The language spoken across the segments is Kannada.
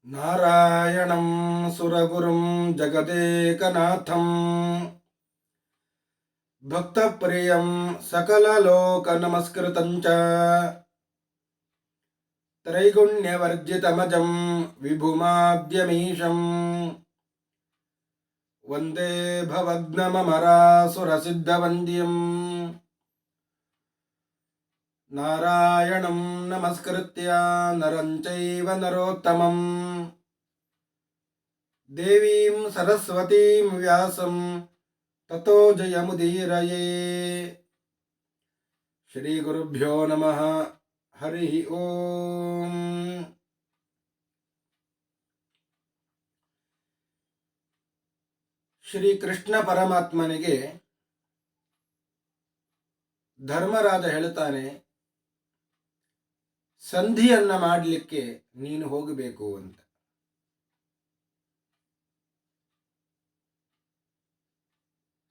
ನಾರಾಯಣಂ ಸುರಗುರುಂ ಜಗದೇಕನಾಥಂ ಭಕ್ತಪ್ರಿಯಂ ಸಕಲಲೋಕನಮಸ್ಕೃತಂಚ ತ್ರೈಗುಣ್ಯವರ್ಜಿತಮಜಂ ವಿಭುಮಾದ್ಯಮೀಶಂ ವಂದೇ ಭವಗ್ನಮರಾಸುರಸಿದ್ಧವಂದ್ಯಂ ನಾರಾಯಣಂ ನಮಸ್ಕೃತ್ಯ ನರಂ ಚೈವ ನರೋತ್ತಮಂ ದೇವೀಂ ಸರಸ್ವತೀಂ ವ್ಯಾಸಂ ತತೋ ಜಯಮುದೀರಯೇ. ಶ್ರೀ ಗುರುಭ್ಯೋ ನಮಃ. ಹರಿ ಓಂ. ಶ್ರೀ ಕೃಷ್ಣ ಪರಮಾತ್ಮನಿಗೆ ಧರ್ಮರಾಜ ಹೇಳ್ತಾನೆ, ಸಂಧಿಯನ್ನ ಮಾಡಲಿಕ್ಕೆ ನೀನು ಹೋಗಬೇಕು ಅಂತ.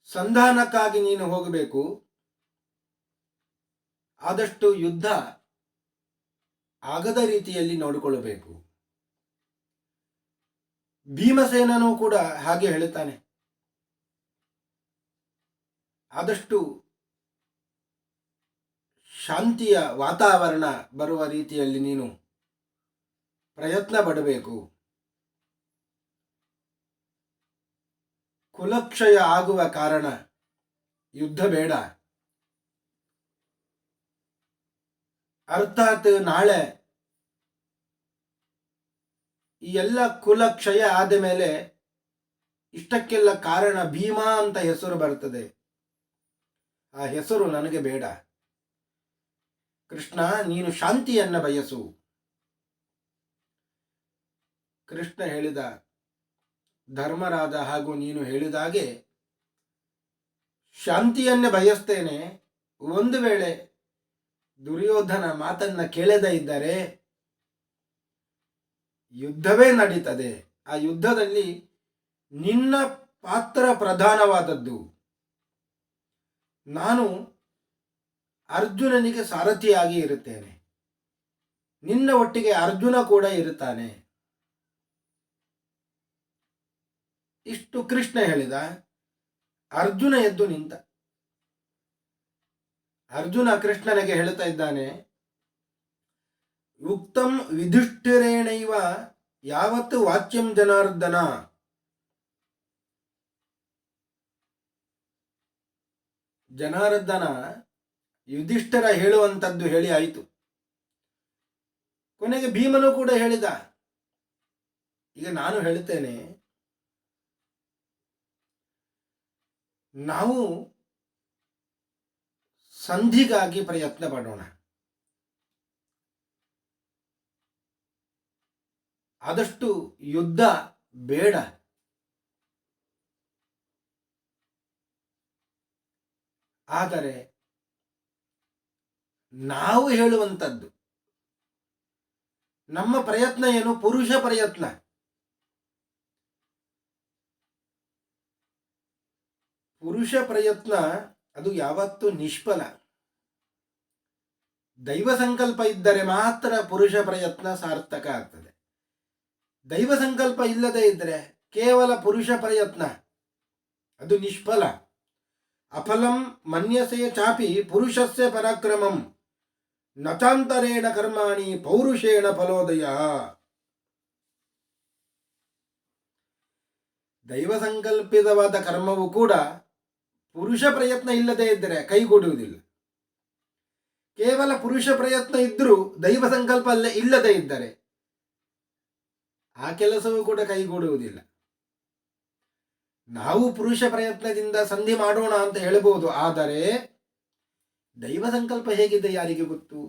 ಸಂಧಾನಕ್ಕಾಗಿ ನೀನು ಹೋಗಬೇಕು. ಆದಷ್ಟು ಯುದ್ಧ ಆಗದ ರೀತಿಯಲ್ಲಿ ನೋಡಿಕೊಳ್ಳಬೇಕು. ಭೀಮಸೇನನೂ ಕೂಡ ಹಾಗೆ ಹೇಳುತ್ತಾನೆ, ಆದಷ್ಟು ಶಾಂತಿಯ ವಾತಾವರಣ ಬರುವ ರೀತಿಯಲ್ಲಿ ನೀನು ಪ್ರಯತ್ನ ಪಡಬೇಕು. ಕುಲಕ್ಷಯ ಆಗುವ ಕಾರಣ ಯುದ್ಧ ಬೇಡ. ಅರ್ಥಾತ್ ನಾಳೆ ಈ ಎಲ್ಲ ಕುಲಕ್ಷಯ ಆದ ಮೇಲೆ ಇಷ್ಟಕ್ಕೆಲ್ಲ ಕಾರಣ ಭೀಮಾ ಅಂತ ಹೆಸರು ಬರ್ತದೆ. ಆ ಹೆಸರು ನನಗೆ ಬೇಡ. ಕೃಷ್ಣ, ನೀನು ಶಾಂತಿಯನ್ನ ಬಯಸು. ಕೃಷ್ಣ ಹೇಳಿದ, ಧರ್ಮರಾಜ ಹಾಗೂ ನೀನು ಹೇಳಿದಾಗೆ ಶಾಂತಿಯನ್ನೇ ಬಯಸ್ತೇನೆ. ಒಂದು ವೇಳೆ ದುರ್ಯೋಧನ ಮಾತನ್ನ ಕೇಳದೇ ಇದ್ದರೆ ಯುದ್ಧವೇ ನಡೀತದೆ. ಆ ಯುದ್ಧದಲ್ಲಿ ನಿನ್ನ ಪಾತ್ರ ಪ್ರಧಾನವಾದದ್ದು. ನಾನು ಅರ್ಜುನನಿಗೆ ಸಾರಥಿಯಾಗಿ ಇರುತ್ತೇನೆ. ನಿನ್ನ ಒಟ್ಟಿಗೆ ಅರ್ಜುನ ಕೂಡ ಇರುತ್ತಾನೆ. ಇಷ್ಟು ಕೃಷ್ಣ ಹೇಳಿದ. ಅರ್ಜುನ ಎದ್ದು ನಿಂತ. ಅರ್ಜುನ ಕೃಷ್ಣನಿಗೆ ಹೇಳ್ತಾ ಇದ್ದಾನೆ, ಯುಕ್ತಂ ವಿಧಿಷ್ಠಿರೇಣೈವ ಯಾವತ್ತು ವಾಚ್ಯಂ ಜನಾರ್ದನ. ಜನಾರ್ದನ ಯುಧಿಷ್ಠಿರ ಹೇಳುವಂಥದ್ದು ಹೇಳಿ ಆಯಿತು. ಕೊನೆಗೆ ಭೀಮನು ಕೂಡ ಹೇಳಿದ. ಈಗ ನಾನು ಹೇಳುತ್ತೇನೆ, ನಾವು ಸಂಧಿಗಾಗಿ ಪ್ರಯತ್ನ ಪಡೋಣ. ಆದಷ್ಟು ಯುದ್ಧ ಬೇಡ. ಆದರೆ ನಾವು ಹೇಳುವಂಥದ್ದು, ನಮ್ಮ ಪ್ರಯತ್ನ ಏನು? ಪುರುಷ ಪ್ರಯತ್ನ. ಪುರುಷ ಪ್ರಯತ್ನ ಅದು ಯಾವತ್ತೂ ನಿಷ್ಫಲ. ದೈವ ಸಂಕಲ್ಪ ಇದ್ದರೆ ಮಾತ್ರ ಪುರುಷ ಪ್ರಯತ್ನ ಸಾರ್ಥಕ ಆಗ್ತದೆ. ದೈವ ಸಂಕಲ್ಪ ಇಲ್ಲದೆ ಇದ್ದರೆ ಕೇವಲ ಪುರುಷ ಪ್ರಯತ್ನ ಅದು ನಿಷ್ಫಲ. ಅಫಲಂ ಮನ್ಯಸೆ ಚಾಪಿ ಪುರುಷಸ್ಯ ಪರಾಕ್ರಮಂ ನಚಾಂತರೇಣ ಕರ್ಮಾಣಿ ಪೌರುಷೇಣ ಫಲೋದಯ. ದೈವ ಸಂಕಲ್ಪಿತವಾದ ಕರ್ಮವು ಕೂಡ ಪುರುಷ ಪ್ರಯತ್ನ ಇಲ್ಲದೆ ಇದ್ದರೆ ಕೈಗೂಡುವುದಿಲ್ಲ. ಕೇವಲ ಪುರುಷ ಪ್ರಯತ್ನ ಇದ್ರೂ ದೈವ ಸಂಕಲ್ಪ ಇಲ್ಲದೆ ಇದ್ದರೆ ಆ ಕೆಲಸವೂ ಕೂಡ ಕೈಗೂಡುವುದಿಲ್ಲ. ನಾವು ಪುರುಷ ಪ್ರಯತ್ನದಿಂದ ಸಂಧಿ ಮಾಡೋಣ ಅಂತ ಹೇಳಬಹುದು, ಆದರೆ ದೈವ ಸಂಕಲ್ಪ ಹೇಗಿದೆ ಯಾರಿಗೆ ಗೊತ್ತು?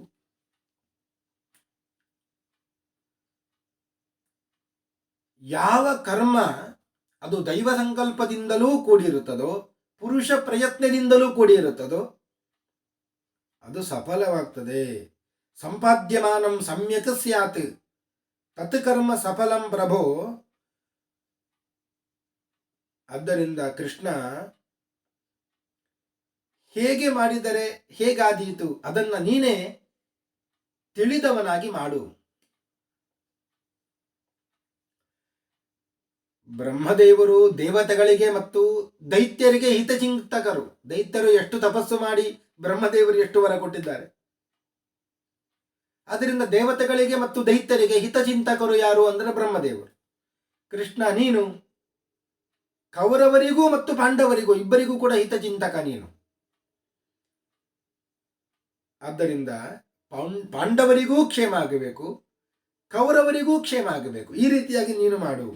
ಯಾವ ಕರ್ಮ ಅದು ದೈವ ಸಂಕಲ್ಪದಿಂದಲೂ ಕೂಡಿರುತ್ತದೋ, ಪುರುಷ ಪ್ರಯತ್ನದಿಂದಲೂ ಕೂಡಿರುತ್ತದೋ ಅದು ಸಫಲವಾಗ್ತದೆ. ಸಂಪಾದ್ಯಮಾನಂ ಸಮ್ಯಕ್ ಸ್ಯಾತ್ ತತ್ ಕರ್ಮ ಸಫಲಂ ಪ್ರಭೋ. ಆದ್ದರಿಂದ ಕೃಷ್ಣ ಹೇಗೆ ಮಾಡಿದರೆ ಹೇಗಾದೀತು ಅದನ್ನ ನೀನೇ ತಿಳಿದವನಾಗಿ ಮಾಡು. ಬ್ರಹ್ಮದೇವರು ದೇವತೆಗಳಿಗೆ ಮತ್ತು ದೈತ್ಯರಿಗೆ ಹಿತಚಿಂತಕರು. ದೈತ್ಯರು ಎಷ್ಟು ತಪಸ್ಸು ಮಾಡಿ ಬ್ರಹ್ಮದೇವರು ಎಷ್ಟು ವರ ಕೊಟ್ಟಿದ್ದಾರೆ. ಅದರಿಂದ ದೇವತೆಗಳಿಗೆ ಮತ್ತು ದೈತ್ಯರಿಗೆ ಹಿತಚಿಂತಕರು ಯಾರು ಅಂದರೆ ಬ್ರಹ್ಮದೇವರು. ಕೃಷ್ಣ ನೀನು ಕೌರವರಿಗೂ ಮತ್ತು ಪಾಂಡವರಿಗೂ ಇಬ್ಬರಿಗೂ ಕೂಡ ಹಿತಚಿಂತಕ ನೀನು. ಆದ್ದರಿಂದ ಪಾಂಡವರಿಗೂ ಕ್ಷೇಮ ಆಗಬೇಕು, ಕೌರವರಿಗೂ ಕ್ಷೇಮ ಆಗಬೇಕು. ಈ ರೀತಿಯಾಗಿ ನೀನು ಮಾಡು.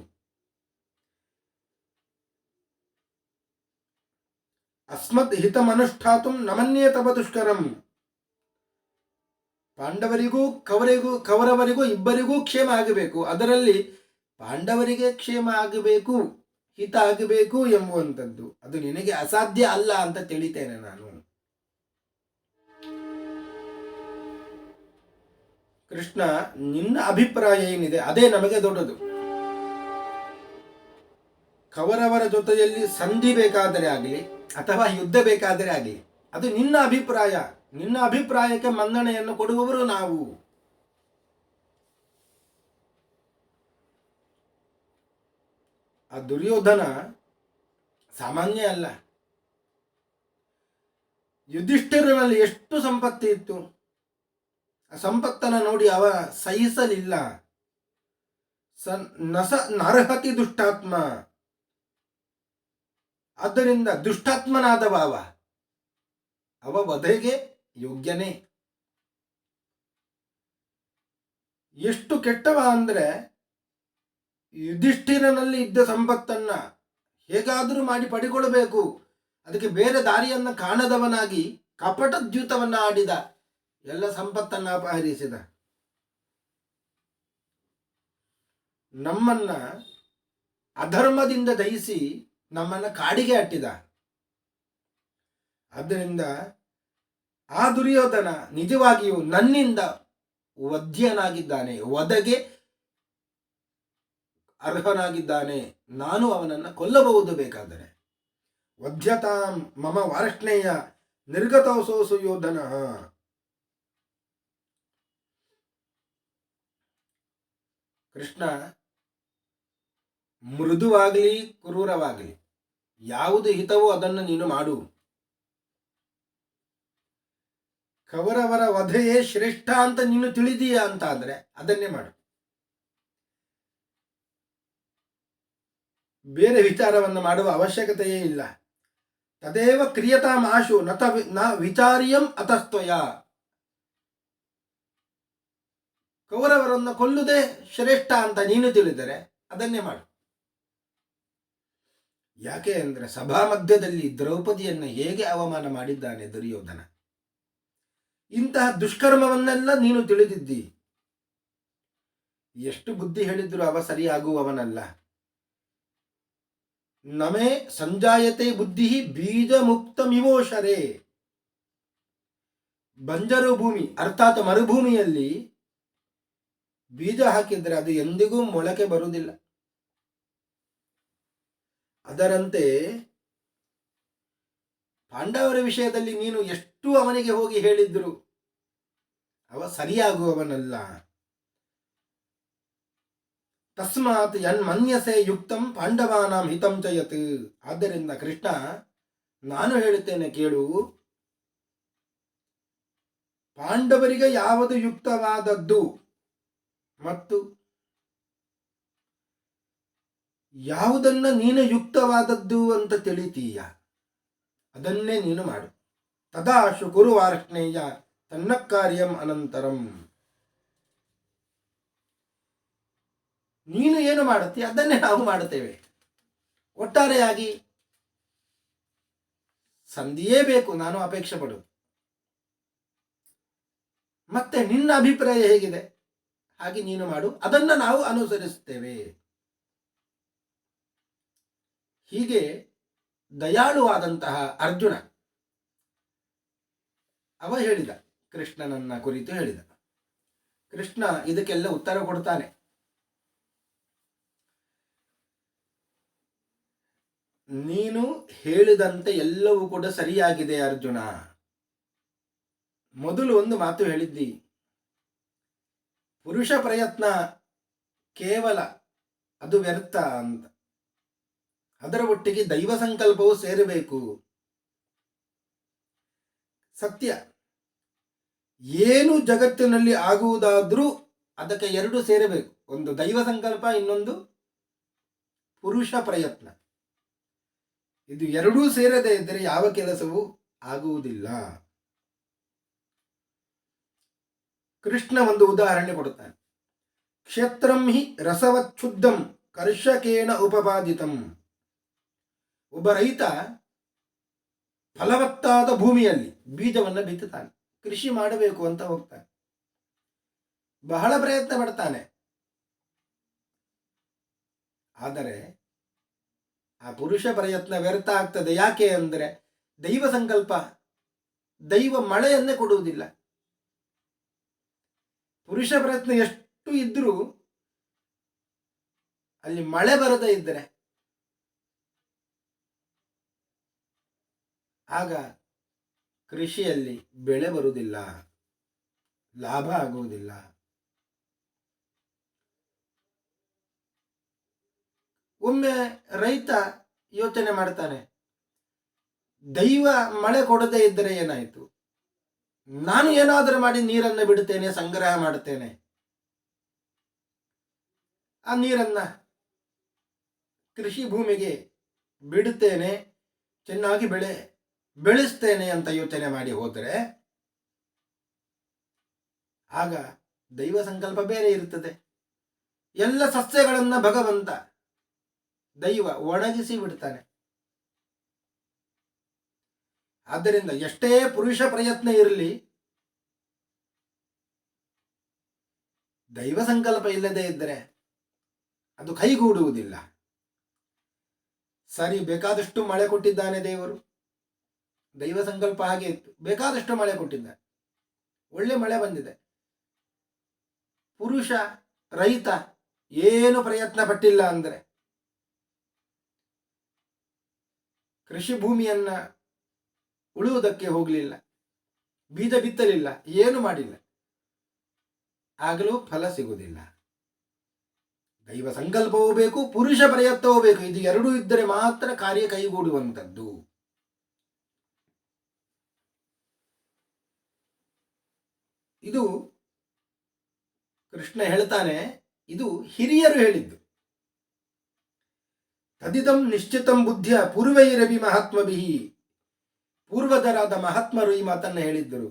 ಅಸ್ಮತ್ ಹಿತಮನುಷ್ಠಾತು ನಮನ್ಯೇ ತವ ದುಷ್ಕರಂ. ಪಾಂಡವರಿಗೂ ಕೌರವರಿಗೂ ಇಬ್ಬರಿಗೂ ಕ್ಷೇಮ ಆಗಬೇಕು. ಅದರಲ್ಲಿ ಪಾಂಡವರಿಗೆ ಕ್ಷೇಮ ಆಗಬೇಕು, ಹಿತ ಆಗಬೇಕು ಎಂಬುವಂಥದ್ದು ಅದು ನಿನಗೆ ಅಸಾಧ್ಯ ಅಲ್ಲ ಅಂತ ತಿಳಿತೇನೆ ನಾನು. ಕೃಷ್ಣ, ನಿನ್ನ ಅಭಿಪ್ರಾಯ ಏನಿದೆ ಅದೇ ನಮಗೆ ದೊಡ್ಡದು. ಕೌರವರ ಜೊತೆಯಲ್ಲಿ ಸಂಧಿ ಬೇಕಾದರೆ ಆಗಲಿ ಅಥವಾ ಯುದ್ಧ ಬೇಕಾದರೆ ಆಗಲಿ, ಅದು ನಿನ್ನ ಅಭಿಪ್ರಾಯ. ನಿನ್ನ ಅಭಿಪ್ರಾಯಕ್ಕೆ ಮನ್ನಣೆಯನ್ನು ಕೊಡುವವರು ನಾವು. ಆ ದುರ್ಯೋಧನ ಸಾಮಾನ್ಯ ಅಲ್ಲ. ಯುಧಿಷ್ಠಿರನಲ್ಲಿ ಎಷ್ಟು ಸಂಪತ್ತಿ ಇತ್ತು. ಆ ಸಂಪತ್ತನ್ನು ನೋಡಿ ಅವ ಸಹಿಸಲಿಲ್ಲ. ನರಹತಿ ದುಷ್ಟಾತ್ಮ. ಆದ್ದರಿಂದ ದುಷ್ಟಾತ್ಮನಾದವ ಅವ ವಧೆಗೆ ಯೋಗ್ಯನೇ. ಎಷ್ಟು ಕೆಟ್ಟವ ಅಂದ್ರೆ ಯುಧಿಷ್ಠಿರನಲ್ಲಿ ಇದ್ದ ಸಂಪತ್ತನ್ನ ಹೇಗಾದರೂ ಮಾಡಿ ಪಡಿಕೊಳ್ಳಬೇಕು, ಅದಕ್ಕೆ ಬೇರೆ ದಾರಿಯನ್ನ ಕಾಣದವನಾಗಿ ಕಪಟದ್ಯೂತವನ್ನ ಆಡಿದ, ಎಲ್ಲ ಸಂಪತ್ತನ್ನ ಅಪಹರಿಸಿದ. ನಮ್ಮನ್ನ ಅಧರ್ಮದಿಂದ ದಹಿಸಿ ನಮ್ಮನ್ನ ಕಾಡಿಗೆ ಅಟ್ಟಿದ. ಆದ್ದರಿಂದ ಆ ದುರ್ಯೋಧನ ನಿಜವಾಗಿಯೂ ನನ್ನಿಂದ ವಧ್ಯನಾಗಿದ್ದಾನೆ, ವಧೆಗೆ ಅರ್ಹನಾಗಿದ್ದಾನೆ. ನಾನು ಅವನನ್ನು ಕೊಲ್ಲಬಹುದು ಬೇಕಾದರೆ. ವಧ್ಯತಾಂ ಮಮ ವಾರ್ಷ್ಣೇಯ ನಿರ್ಗತೋಸೋಸು ಯೋಧನ. ಕೃಷ್ಣ, ಮೃದುವಾಗಲಿ ಕ್ರೂರವಾಗಲಿ ಯಾವುದು ಹಿತವೋ ಅದನ್ನು ನೀನು ಮಾಡು. ಕೌರವರ ವಧೆಯೇ ಶ್ರೇಷ್ಠ ಅಂತ ನೀನು ತಿಳಿದೀಯ ಅಂತ ಆದ್ರೆ ಅದನ್ನೇ ಮಾಡು. ಬೇರೆ ವಿಚಾರವನ್ನು ಮಾಡುವ ಅವಶ್ಯಕತೆಯೇ ಇಲ್ಲ. ತದೇವ ಕ್ರಿಯತಾಂ ಆಶು ನ ವಿಚಾರ್ಯಂ ಅತಸ್ತ್ವಯ. ಕೌರವರನ್ನು ಕೊಲ್ಲುವುದೇ ಶ್ರೇಷ್ಠ ಅಂತ ನೀನು ತಿಳಿದರೆ ಅದನ್ನೇ ಮಾಡು. ಯಾಕೆ ಅಂದ್ರೆ ಸಭಾ ಮಧ್ಯದಲ್ಲಿ ದ್ರೌಪದಿಯನ್ನು ಹೇಗೆ ಅವಮಾನ ಮಾಡಿದ್ದಾನೆ ದುರ್ಯೋಧನ. ಇಂತಹ ದುಷ್ಕರ್ಮವನ್ನೆಲ್ಲ ನೀನು ತಿಳಿದಿದ್ದಿ. ಎಷ್ಟು ಬುದ್ಧಿ ಹೇಳಿದ್ರು ಅವ ಸರಿಯಾಗುವವನಲ್ಲ. ನಮೇ ಸಂಜಾಯತೆ ಬುದ್ಧಿ ಬೀಜ ಮುಕ್ತ ಮಿವೋಷರೇ. ಬಂಜರು ಭೂಮಿ ಅರ್ಥಾತ್ ಮರುಭೂಮಿಯಲ್ಲಿ ಬೀಜ ಹಾಕಿದ್ರೆ ಅದು ಎಂದಿಗೂ ಮೊಳಕೆ ಬರುವುದಿಲ್ಲ. ಅದರಂತೆ ಪಾಂಡವರ ವಿಷಯದಲ್ಲಿ ನೀನು ಎಷ್ಟು ಅವನಿಗೆ ಹೋಗಿ ಹೇಳಿದ್ರು ಅವ ಸರಿಯಾಗುವವನಲ್ಲ. ತಸ್ಮಾತ್ ಯನ್ಮನ್ಯಸೆ ಯುಕ್ತಂ ಪಾಂಡವಾನಾಂ ಹಿತಂ ಚಯತ್. ಆದ್ದರಿಂದ ಕೃಷ್ಣ, ನಾನು ಹೇಳುತ್ತೇನೆ ಕೇಳು. ಪಾಂಡವರಿಗೆ ಯಾವುದು ಯುಕ್ತವಾದದ್ದು ಮತ್ತು ಯಾವುದನ್ನ ನೀನು ಯುಕ್ತವಾದದ್ದು ಅಂತ ತಿಳಿತೀಯ ಅದನ್ನೇ ನೀನು ಮಾಡು. ತದಾಶು ಕುರು ವಾರ್ಷ್ಣೇಯ ತನ್ನ ಕಾರ್ಯಂ ಅನಂತರಂ. ನೀನು ಏನು ಮಾಡುತ್ತೀಯ ಅದನ್ನೇ ನಾವು ಮಾಡುತ್ತೇವೆ. ಒಟ್ಟಾರೆಯಾಗಿ ಸಂಧಿಯೇ ಬೇಕು ನಾನು ಅಪೇಕ್ಷೆ ಪಡು. ಮತ್ತೆ ನಿನ್ನ ಅಭಿಪ್ರಾಯ ಹೇಗಿದೆ ಹಾಗೆ ನೀನು ಮಾಡು, ಅದನ್ನ ನಾವು ಅನುಸರಿಸುತ್ತೇವೆ. ಹೀಗೆ ದಯಾಳುವಾದಂತಹ ಅರ್ಜುನ ಅವ ಹೇಳಿದ, ಕೃಷ್ಣನನ್ನ ಕುರಿತು ಹೇಳಿದ. ಕೃಷ್ಣ ಇದಕ್ಕೆಲ್ಲ ಉತ್ತರ ಕೊಡ್ತಾನೆ. ನೀನು ಹೇಳಿದಂತೆ ಎಲ್ಲವೂ ಕೂಡ ಸರಿಯಾಗಿದೆ ಅರ್ಜುನ. ಮೊದಲು ಒಂದು ಮಾತು ಹೇಳಿದ್ದಿ, ಪುರುಷ ಪ್ರಯತ್ನ ಕೇವಲ ಅದು ವ್ಯರ್ಥ ಅಂತ. ಅದರ ಒಟ್ಟಿಗೆ ದೈವ ಸಂಕಲ್ಪವು ಸೇರಬೇಕು. ಸತ್ಯ, ಏನು ಜಗತ್ತಿನಲ್ಲಿ ಆಗುವುದಾದ್ರೂ ಅದಕ್ಕೆ ಎರಡು ಸೇರಬೇಕು. ಒಂದು ದೈವ ಸಂಕಲ್ಪ, ಇನ್ನೊಂದು ಪುರುಷ ಪ್ರಯತ್ನ. ಇದು ಎರಡೂ ಸೇರದೇ ಇದ್ದರೆ ಯಾವ ಕೆಲಸವೂ ಆಗುವುದಿಲ್ಲ. ಕೃಷ್ಣ ಒಂದು ಉದಾಹರಣೆ ಕೊಡುತ್ತಾನೆ. ಕ್ಷೇತ್ರಂ ಹಿ ರಸವಚ್ಛುದ್ಧಂ ಕರ್ಷಕೇಣ ಉಪಪಾದಿತಂ. ಒಬ್ಬ ರೈತ ಫಲವತ್ತಾದ ಭೂಮಿಯಲ್ಲಿ ಬೀಜವನ್ನು ಬಿತ್ತುತ್ತಾನೆ, ಕೃಷಿ ಮಾಡಬೇಕು ಅಂತ ಹೋಗ್ತಾನೆ, ಬಹಳ ಪ್ರಯತ್ನ ಪಡ್ತಾನೆ. ಆದರೆ ಆ ಪುರುಷ ಪ್ರಯತ್ನ ವ್ಯರ್ಥ ಆಗ್ತದೆ. ಯಾಕೆ ಅಂದರೆ ದೈವ ಸಂಕಲ್ಪ, ದೈವ ಮಳೆಯನ್ನೇ ಕೊಡುವುದಿಲ್ಲ. ಪುರುಷ ಪ್ರಯತ್ನ ಎಷ್ಟು ಇದ್ರೂ ಅಲ್ಲಿ ಮಳೆ ಬರದೇ ಇದ್ದರೆ ಆಗ ಕೃಷಿಯಲ್ಲಿ ಬೆಳೆ ಬರುವುದಿಲ್ಲ, ಲಾಭ ಆಗುವುದಿಲ್ಲ. ಒಮ್ಮೆ ರೈತ ಯೋಚನೆ ಮಾಡ್ತಾನೆ, ದೈವ ಮಳೆ ಕೊಡದೇ ಇದ್ದರೆ ಏನಾಯಿತು, ನಾನು ಏನಾದರೂ ಮಾಡಿ ನೀರನ್ನು ಬಿಡುತ್ತೇನೆ, ಸಂಗ್ರಹ ಮಾಡುತ್ತೇನೆ, ಆ ನೀರನ್ನ ಕೃಷಿ ಭೂಮಿಗೆ ಬಿಡುತ್ತೇನೆ, ಚೆನ್ನಾಗಿ ಬೆಳೆಸ್ತೇನೆ ಅಂತ ಯೋಚನೆ ಮಾಡಿ ಹೋದರೆ ಆಗ ದೈವ ಸಂಕಲ್ಪ ಬೇರೆ ಇರುತ್ತದೆ. ಎಲ್ಲ ಸಸ್ಯಗಳನ್ನ ಭಗವಂತ ದೈವ ಒಣಗಿಸಿ ಬಿಡ್ತಾನೆ. ಆದ್ದರಿಂದ ಎಷ್ಟೇ ಪುರುಷ ಪ್ರಯತ್ನ ಇರಲಿ, ದೈವ ಸಂಕಲ್ಪ ಇಲ್ಲದೆ ಇದ್ದರೆ ಅದು ಕೈಗೂಡುವುದಿಲ್ಲ. ಸರಿ, ಬೇಕಾದಷ್ಟು ಮಳೆ ಕೊಟ್ಟಿದ್ದಾನೆ ದೇವರು, ದೈವ ಸಂಕಲ್ಪ ಹಾಗೆ ಇತ್ತು, ಬೇಕಾದಷ್ಟು ಮಳೆ ಕೊಟ್ಟಿದ್ದಾನೆ, ಒಳ್ಳೆ ಮಳೆ ಬಂದಿದೆ. ಪುರುಷ ರೈತ ಏನು ಪ್ರಯತ್ನ ಪಟ್ಟಿಲ್ಲ ಅಂದರೆ, ಕೃಷಿ ಭೂಮಿಯನ್ನ ಉಳುವುದಕ್ಕೆ ಹೋಗಲಿಲ್ಲ, ಬೀಜ ಬಿತ್ತಲಿಲ್ಲ, ಏನು ಮಾಡಿಲ್ಲ, ಆಗಲೂ ಫಲ ಸಿಗುವುದಿಲ್ಲ. ದೈವ ಸಂಕಲ್ಪವೂ ಬೇಕು, ಪುರುಷ ಪ್ರಯತ್ನವೂ ಬೇಕು. ಇದು ಎರಡೂ ಇದ್ದರೆ ಮಾತ್ರ ಕಾರ್ಯ ಕೈಗೂಡುವಂಥದ್ದು. ಇದು ಕೃಷ್ಣ ಹೇಳ್ತಾನೆ, ಇದು ಹಿರಿಯರು ಹೇಳಿದ್ದು. ತದಿದಂ ನಿಶ್ಚಿತಂ ಬುದ್ಧಿಯ ಪೂರ್ವೈರವಿ ಮಹಾತ್ಮಭಿಹಿ. ಪೂರ್ವಜರಾದ ಮಹಾತ್ಮರು ಈ ಮಾತನ್ನು ಹೇಳಿದ್ದರು,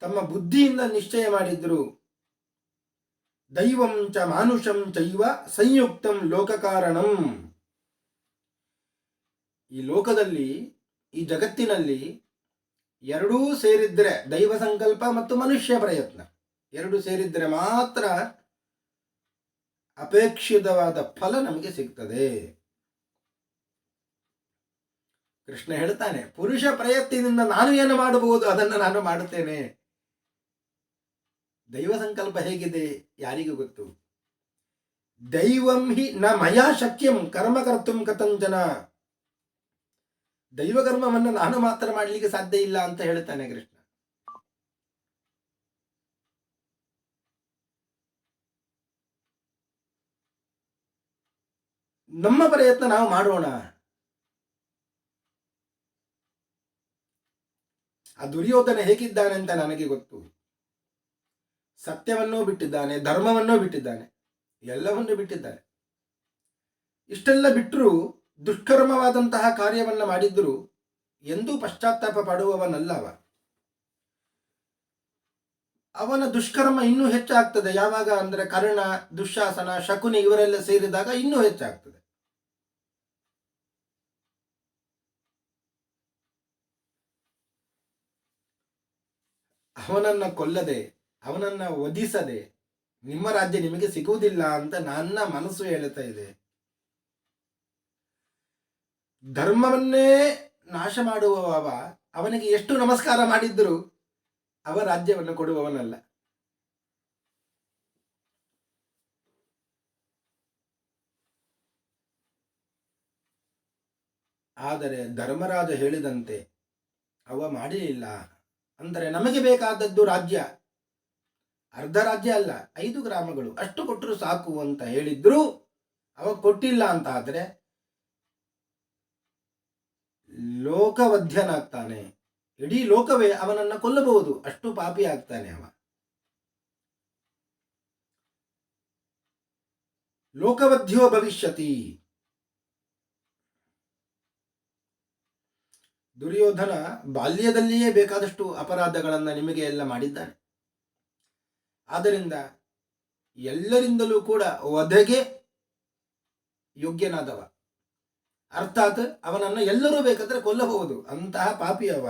ತಮ್ಮ ಬುದ್ಧಿಯಿಂದ ನಿಶ್ಚಯ ಮಾಡಿದ್ರು. ದೈವಂ ಚ ಮಾನುಷಂ ಚೈವ ಸಂಯುಕ್ತಂ ಲೋಕಕಾರಣಂ. ಈ ಲೋಕದಲ್ಲಿ, ಈ ಜಗತ್ತಿನಲ್ಲಿ ಎರಡೂ ಸೇರಿದ್ರೆ, ದೈವ ಸಂಕಲ್ಪ ಮತ್ತು ಮನುಷ್ಯ ಪ್ರಯತ್ನ ಎರಡು ಸೇರಿದ್ರೆ ಮಾತ್ರ ಅಪೇಕ್ಷಿತವಾದ ಫಲ ನಮಗೆ ಸಿಗ್ತದೆ. ಕೃಷ್ಣ ಹೇಳ್ತಾನೆ, ಪುರುಷ ಪ್ರಯತ್ನದಿಂದ ನಾನು ಏನು ಮಾಡಬಹುದು ಅದನ್ನು ನಾನು ಮಾಡುತ್ತೇನೆ. ದೈವ ಸಂಕಲ್ಪ ಹೇಗಿದೆ ಯಾರಿಗೂ ಗೊತ್ತು. ದೈವಂ ಹಿ ನ ಮಯಾ ಶಕ್ಯಂ ಕರ್ಮ ಕರ್ತುಂ ಕಥಂಚನ. ದೈವ ಕರ್ಮವನ್ನು ನಾನು ಮಾತ್ರ ಮಾಡಲಿಕ್ಕೆ ಸಾಧ್ಯ ಇಲ್ಲ ಅಂತ ಹೇಳ್ತಾನೆ ಕೃಷ್ಣ. ನಮ್ಮ ಪ್ರಯತ್ನ ನಾವು ಮಾಡೋಣ. ಆ ದುರ್ಯೋಧನ ಹೇಗಿದ್ದಾನೆ ಅಂತ ನನಗೆ ಗೊತ್ತು. ಸತ್ಯವನ್ನೂ ಬಿಟ್ಟಿದ್ದಾನೆ, ಧರ್ಮವನ್ನೂ ಬಿಟ್ಟಿದ್ದಾನೆ, ಎಲ್ಲವನ್ನೂ ಬಿಟ್ಟಿದ್ದಾನೆ. ಇಷ್ಟೆಲ್ಲ ಬಿಟ್ಟರೂ ದುಷ್ಕರ್ಮವಾದಂತಹ ಕಾರ್ಯವನ್ನು ಮಾಡಿದ್ದರೂ ಎಂದೂ ಪಶ್ಚಾತ್ತಾಪ ಪಡುವವನಲ್ಲವ. ಅವನ ದುಷ್ಕರ್ಮ ಇನ್ನೂ ಹೆಚ್ಚಾಗ್ತದೆ. ಯಾವಾಗ ಅಂದರೆ ಕರ್ಣ, ದುಶ್ಯಾಸನ, ಶಕುನಿ ಇವರೆಲ್ಲ ಸೇರಿದಾಗ ಇನ್ನೂ ಹೆಚ್ಚಾಗ್ತದೆ. ಅವನನ್ನ ಕೊಲ್ಲದೆ, ಅವನನ್ನ ವಧಿಸದೆ ನಿಮ್ಮ ರಾಜ್ಯ ನಿಮಗೆ ಸಿಗುವುದಿಲ್ಲ ಅಂತ ನನ್ನ ಮನಸ್ಸು ಹೇಳ್ತಾ ಇದೆ. ಧರ್ಮವನ್ನೇ ನಾಶ ಮಾಡುವವ ಅವನಿಗೆ ಎಷ್ಟು ನಮಸ್ಕಾರ ಮಾಡಿದ್ದರೂ ಅವ ರಾಜ್ಯವನ್ನು ಕೊಡುವವನಲ್ಲ. ಆದರೆ ಧರ್ಮರಾಜ ಹೇಳಿದಂತೆ ಅವ ಮಾಡಲಿಲ್ಲ. ಅಂದರೆ ನಮಗೆ ಬೇಕಾದದ್ದು ರಾಜ್ಯ, ಅರ್ಧ ರಾಜ್ಯ ಅಲ್ಲ, 5 ಗ್ರಾಮಗಳು ಅಷ್ಟು ಕೊಟ್ಟರು ಸಾಕು ಅಂತ ಹೇಳಿದ್ರು ಅವ ಕೊಟ್ಟಿಲ್ಲ ಅಂತ ಆದರೆ ಲೋಕವಧ್ಯನಾಗ್ತಾನೆ. ಇಡೀ ಲೋಕವೇ ಅವನನ್ನು ಕೊಲ್ಲಬಹುದು, ಅಷ್ಟು ಪಾಪಿ ಆಗ್ತಾನೆ ಅವ. ಲೋಕವಧ್ಯ ಭವಿಷ್ಯತಿ. ದುರ್ಯೋಧನ ಬಾಲ್ಯದಲ್ಲಿಯೇ ಬೇಕಾದಷ್ಟು ಅಪರಾಧಗಳನ್ನು ನಿಮಗೆ ಎಲ್ಲ ಮಾಡಿದ್ದಾನೆ. ಆದ್ದರಿಂದ ಎಲ್ಲರಿಂದಲೂ ಕೂಡ ವಧೆಗೆ ಯೋಗ್ಯನಾದವ. ಅರ್ಥಾತ್ ಅವನನ್ನು ಎಲ್ಲರೂ ಬೇಕಾದರೆ ಕೊಲ್ಲಬಹುದು, ಅಂತಹ ಪಾಪಿಯವ.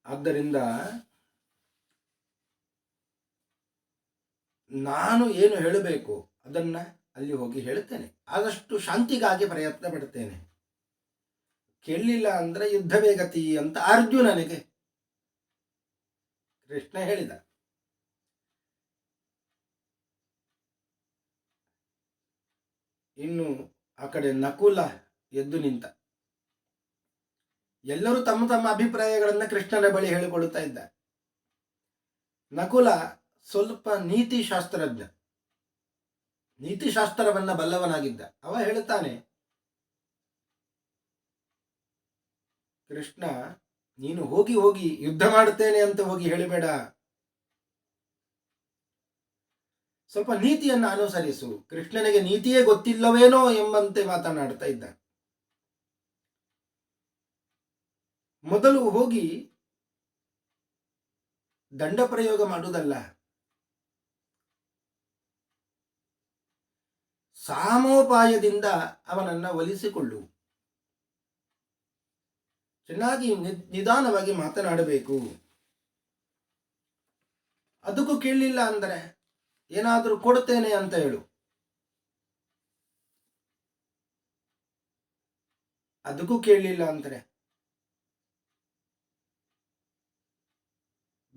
ಆದ್ದರಿಂದ ನಾನು ಏನು ಹೇಳಬೇಕು ಅದನ್ನ ಅಲ್ಲಿ ಹೋಗಿ ಹೇಳುತ್ತೇನೆ. ಆದಷ್ಟು ಶಾಂತಿಗಾಗಿ ಪ್ರಯತ್ನ ಪಡ್ತೇನೆ. ಕೇಳಲಿಲ್ಲ ಅಂದ್ರೆ ಯುದ್ಧವೇ ಗತಿ ಅಂತ ಅರ್ಜುನನಿಗೆ ಕೃಷ್ಣ ಹೇಳಿದ. ಇನ್ನು ಆ ಕಡೆ ನಕುಲ ಎದ್ದು ನಿಂತ. ಎಲ್ಲರೂ ತಮ್ಮ ತಮ್ಮ ಅಭಿಪ್ರಾಯಗಳನ್ನು ಕೃಷ್ಣನ ಬಳಿ ಹೇಳಿಕೊಳ್ಳುತ್ತಾ ಇದ್ದ. ನಕುಲ ಸ್ವಲ್ಪ ನೀತಿಶಾಸ್ತ್ರಜ್ಞ, ನೀತಿಶಾಸ್ತ್ರವನ್ನ ಬಲ್ಲವನಾಗಿದ್ದ. ಅವ ಹೇಳುತ್ತಾನೆ, ಕೃಷ್ಣ ನೀನು ಹೋಗಿ ಹೋಗಿ ಯುದ್ಧ ಮಾಡುತ್ತೇನೆ ಅಂತ ಹೋಗಿ ಹೇಳಿಬೇಡ, ಸ್ವಲ್ಪ ನೀತಿಯನ್ನು ಅನುಸರಿಸು. ಕೃಷ್ಣನಿಗೆ ನೀತಿಯೇ ಗೊತ್ತಿಲ್ಲವೇನೋ ಎಂಬಂತೆ ಮಾತನಾಡ್ತಾ ಇದ್ದ. ಮೊದಲು ಹೋಗಿ ದಂಡ ಪ್ರಯೋಗ ಮಾಡುವುದಲ್ಲ, ಸಾಮೋಪಾಯದಿಂದ ಅವನನ್ನ ಒಲಿಸಿಕೊಳ್ಳು. ಚೆನ್ನಾಗಿ ನಿಧಾನವಾಗಿ ಮಾತನಾಡಬೇಕು. ಅದಕ್ಕೂ ಕೇಳಲಿಲ್ಲ ಅಂದರೆ ಏನಾದರೂ ಕೊಡುತ್ತೇನೆ ಅಂತ ಹೇಳು. ಅದಕ್ಕೂ ಕೇಳಲಿಲ್ಲ ಅಂದರೆ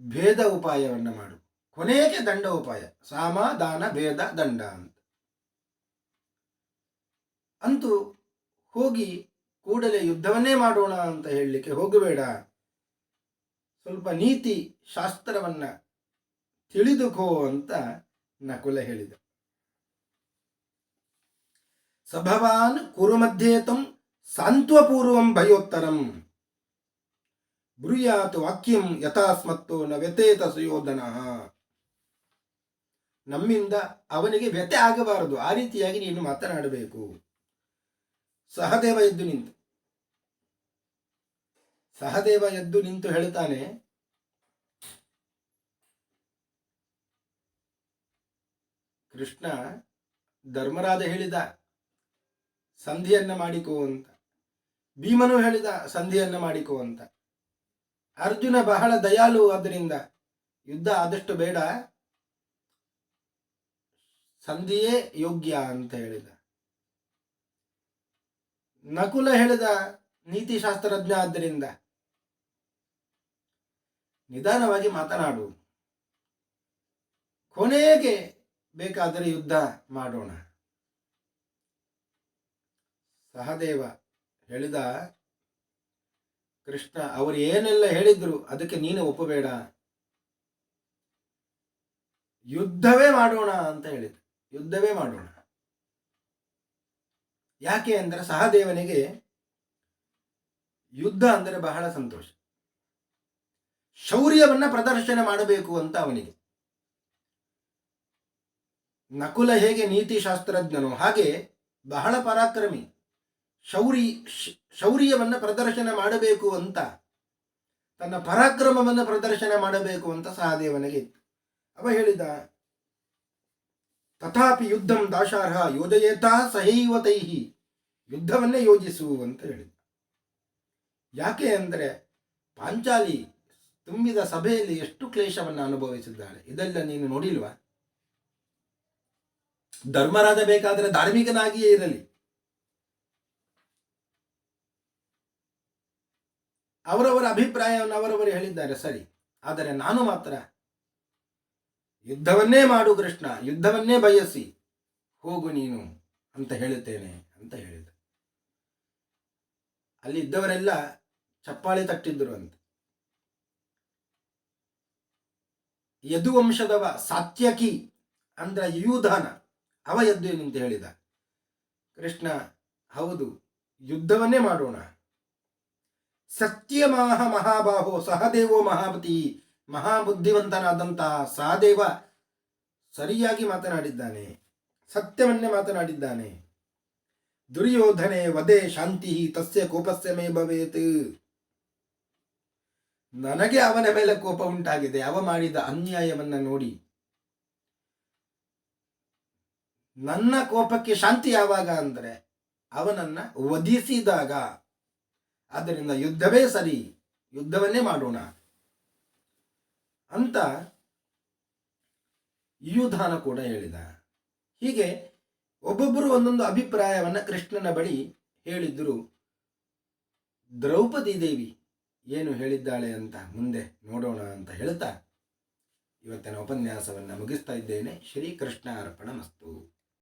ಭೇದ ಉಪಾಯವನ್ನ ಮಾಡು. ಕೊನೆಗೆ ದಂಡ ಉಪಾಯ, ಸಾಮ ದಾನ ಭೇದ ದಂಡ ಅಂತ. ಅಂತೂ ಹೋಗಿ ಕೂಡಲೇ ಯುದ್ಧವನ್ನೇ ಮಾಡೋಣ ಅಂತ ಹೇಳಲಿಕ್ಕೆ ಹೋಗಬೇಡ. ಸ್ವಲ್ಪ ನೀತಿ ಶಾಸ್ತ್ರವನ್ನ ತಿಳಿದುಕೋ ಅಂತ ನಕುಲ ಹೇಳಿದ. ಸಭವಾನ್ ಕುರು ಮಧ್ಯೇತಂ ಸಾಂತ್ವಪೂರ್ವಂ ಭಯೋತ್ತರಂ ಬ್ರೂಯಾತ್ ವಾಕ್ಯಂ ಯಥಾಸ್ಮತ್ತೋ ನ ವ್ಯತೇತ ಸುಯೋಧನ. ನಮ್ಮಿಂದ ಅವನಿಗೆ ವ್ಯತೆ ಆಗಬಾರದು, ಆ ರೀತಿಯಾಗಿ ನೀನು ಮಾತನಾಡಬೇಕು. ಸಹದೇವ ಎದ್ದು ನಿಂತು ಹೇಳ್ತಾನೆ, ಕೃಷ್ಣ ಧರ್ಮರಾಜ ಹೇಳಿದ ಸಂಧಿಯನ್ನ ಮಾಡಿಕೋ ಅಂತ, ಭೀಮನು ಹೇಳಿದ ಸಂಧಿಯನ್ನ ಮಾಡಿಕೋ ಅಂತ. ಅರ್ಜುನ ಬಹಳ ದಯಾಳು, ಆದ್ದರಿಂದ ಯುದ್ಧ ಆದಷ್ಟು ಬೇಡ, ಸಂಧಿಯೇ ಯೋಗ್ಯ ಅಂತ ಹೇಳಿದ. ನಕುಲ ಹೇಳಿದ ನೀತಿಶಾಸ್ತ್ರಜ್ಞ, ಆದ್ದರಿಂದ ನಿಧಾನವಾಗಿ ಮಾತನಾಡು, ಕೊನೆಗೆ ಬೇಕಾದರೆ ಯುದ್ಧ ಮಾಡೋಣ. ಸಹದೇವ ಹೇಳಿದ, ಕೃಷ್ಣ ಅವರು ಏನೆಲ್ಲ ಹೇಳಿದ್ರು ಅದಕ್ಕೆ ನೀನು ಒಪ್ಪಬೇಡ, ಯುದ್ಧವೇ ಮಾಡೋಣ ಅಂತ ಹೇಳಿದ. ಯುದ್ಧವೇ ಮಾಡೋಣ. ಯಾಕೆ ಅಂದರೆ ಸಹದೇವನಿಗೆ ಯುದ್ಧ ಅಂದರೆ ಬಹಳ ಸಂತೋಷ. ಶೌರ್ಯವನ್ನ ಪ್ರದರ್ಶನ ಮಾಡಬೇಕು ಅಂತ ಅವನಿಗೆ. ನಕುಲ ಹೇಗೆ ನೀತಿಶಾಸ್ತ್ರಜ್ಞನೋ ಹಾಗೆ ಬಹಳ ಪರಾಕ್ರಮಿ. ಶೌರ್ಯವನ್ನ ಪ್ರದರ್ಶನ ಮಾಡಬೇಕು ಅಂತ, ತನ್ನ ಪರಾಕ್ರಮವನ್ನು ಪ್ರದರ್ಶನ ಮಾಡಬೇಕು ಅಂತ ಸಹದೇವನಿಗೆ ಇತ್ತು. ಅವ ಹೇಳಿದ, ತಥಾಪಿ ಯುದ್ಧಂ ದಾಶಾರ್ಹ ಯೋಜಯೇತಾ ಸಹೈವ ತೈಹಿ, ಯುದ್ಧವನ್ನೇ ಯೋಜಿಸು ಅಂತ ಹೇಳಿದ. ಯಾಕೆ ಅಂದರೆ ಪಾಂಚಾಲಿ ತುಂಬಿದ ಸಭೆಯಲ್ಲಿ ಎಷ್ಟು ಕ್ಲೇಶವನ್ನು ಅನುಭವಿಸಿದ್ದಾಳೆ, ಇದೆಲ್ಲ ನೀನು ನೋಡಿಲ್ವಾ? ಧರ್ಮರಾಜ ಬೇಕಾದರೆ ಧಾರ್ಮಿಕನಾಗಿಯೇ ಇರಲಿ, ಅವರವರ ಅಭಿಪ್ರಾಯವನ್ನು ಅವರವರು ಹೇಳಿದ್ದಾರೆ ಸರಿ, ಆದರೆ ನಾನು ಮಾತ್ರ ಯುದ್ಧವನ್ನೇ ಮಾಡು ಕೃಷ್ಣ, ಯುದ್ಧವನ್ನೇ ಬಯಸಿ ಹೋಗು ನೀನು ಅಂತ ಹೇಳುತ್ತೇನೆ ಅಂತ ಹೇಳಿದ. ಅಲ್ಲಿ ಇದ್ದವರೆಲ್ಲ ಚಪ್ಪಾಳೆ ತಟ್ಟಿದ್ರು ಅಂತ. ಯದುವಂಶದವ ಸಾತ್ಯಕಿ ಅಂದ್ರೆ ಯುಧಾನ, ಅವ ಎದ್ದು ನಿಂತು ಹೇಳಿದ, ಕೃಷ್ಣ ಹೌದು, ಯುದ್ಧವನ್ನೇ ಮಾಡೋಣ. ಸತ್ಯಮಾಹ ಮಹಾಬಾಹೋ ಸಹದೇವೋ ಮಹಾಪತಿ, ಮಹಾಬುದ್ಧಿವಂತನಾದಂತಹ ಸಹದೇವ ಸರಿಯಾಗಿ ಮಾತನಾಡಿದ್ದಾನೆ, ಸತ್ಯವನ್ನೇ ಮಾತನಾಡಿದ್ದಾನೆ. ದುರ್ಯೋಧನೆ ವಧೆ ಶಾಂತಿ ತಸ್ಯ ಕೋಪಸ್ಯ ಮೇ ಭವೇತ್. ನನಗೆ ಅವನ ಮೇಲೆ ಕೋಪ ಉಂಟಾಗಿದೆ, ಅವ ಮಾಡಿದ ಅನ್ಯಾಯವನ್ನ ನೋಡಿ. ನನ್ನ ಕೋಪಕ್ಕೆ ಶಾಂತಿ ಯಾವಾಗ ಅಂದರೆ ಅವನನ್ನ ವಧಿಸಿದಾಗ. ಆದ್ದರಿಂದ ಯುದ್ಧವೇ ಸರಿ, ಯುದ್ಧವನ್ನೇ ಮಾಡೋಣ ಅಂತ ಯುಧಾನ ಕೂಡ ಹೇಳಿದ. ಹೀಗೆ ಒಬ್ಬೊಬ್ಬರು ಒಂದೊಂದು ಅಭಿಪ್ರಾಯವನ್ನ ಕೃಷ್ಣನ ಬಳಿ ಹೇಳಿದ್ರು. ದ್ರೌಪದಿ ದೇವಿ ಏನು ಹೇಳಿದ್ದಾಳೆ ಅಂತ ಮುಂದೆ ನೋಡೋಣ ಅಂತ ಹೇಳ್ತಾ ಇವತ್ತಿನ ಉಪನ್ಯಾಸವನ್ನು ಮುಗಿಸ್ತಾ ಇದ್ದೇನೆ. ಶ್ರೀಕೃಷ್ಣ ಅರ್ಪಣ ಮಸ್ತು.